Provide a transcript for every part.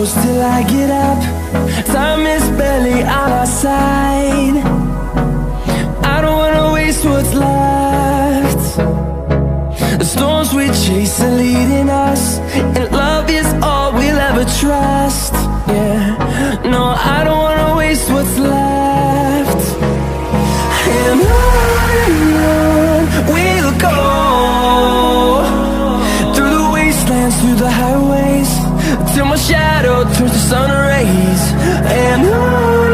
close till I get up. Time is barely on our side. I don't wanna waste what's left. The storms we chase are leading us, and love is all we'll ever trust. Yeah, no, I don't wanna waste what's left. And on we'll go, through the wastelands, through the highways, till my shadow turns to sun rays. And on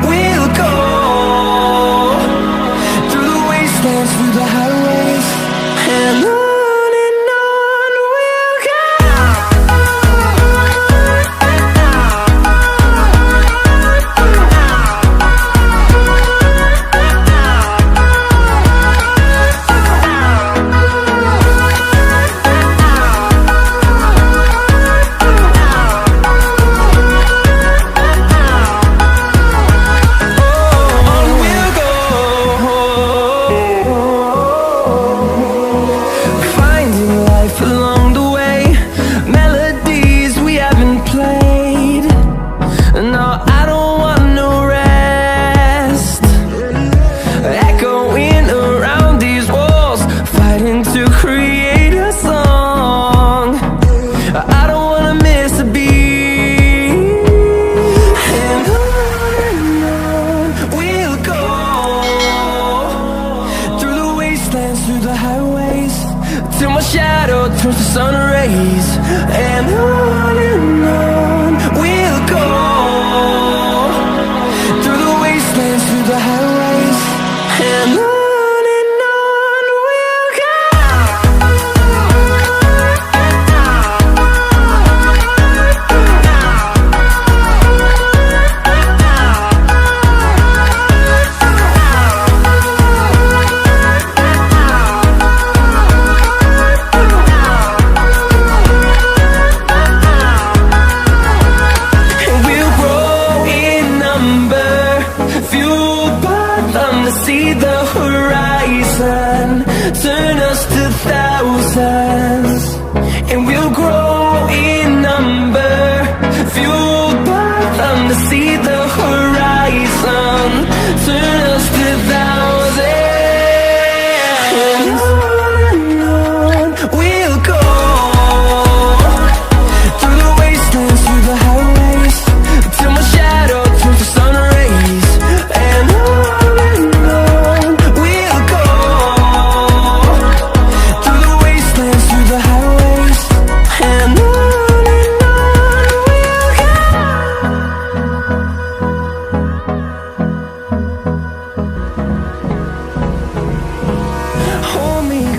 we'll go, through the wastelands, through the highways, and on we'll go. Through the highways, till my shadow turns to sun rays. And on we'll go, through the wastelands, through the highways, and on we'll go. See the horizon turn us to thousands, and we'll grow in number, fueled by them. To see the horizon turn us to thousands, and on we'll go, through the wastelands, through the highways, till my shadow turns to sun rays. And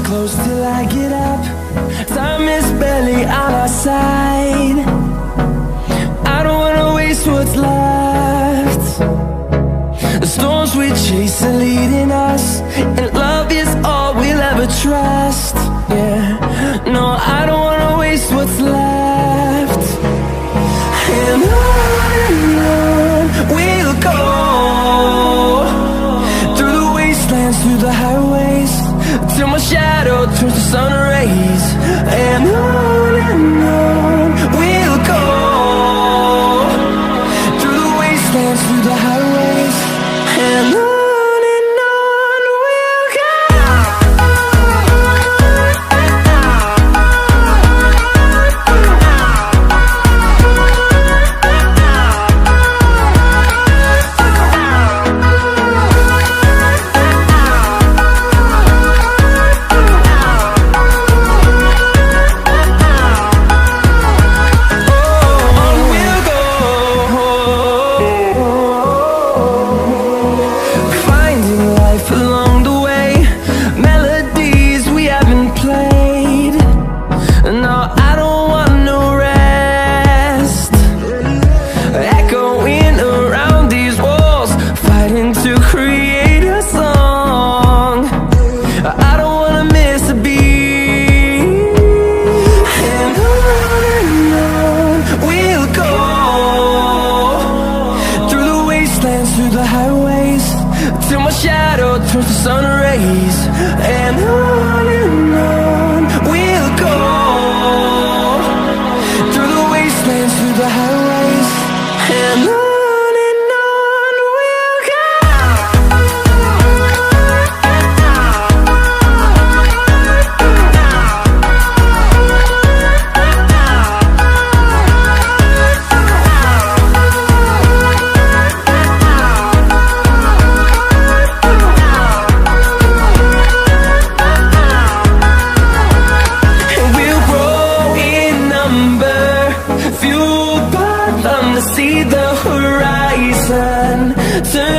close till I get up. Time is barely on our side. I don't wanna waste what's left. The storms we chase are leading us, and love is all we'll ever trust. Yeah, no, I don't wanna waste what's left. And on we'll go, through the wastelands, through the highways, till my shadow turns to sun rays. And on we'll go, through the wastelands, through the highways, and on we'll go. Turns to sun rays. And on we'll go, through the wastelands, Turn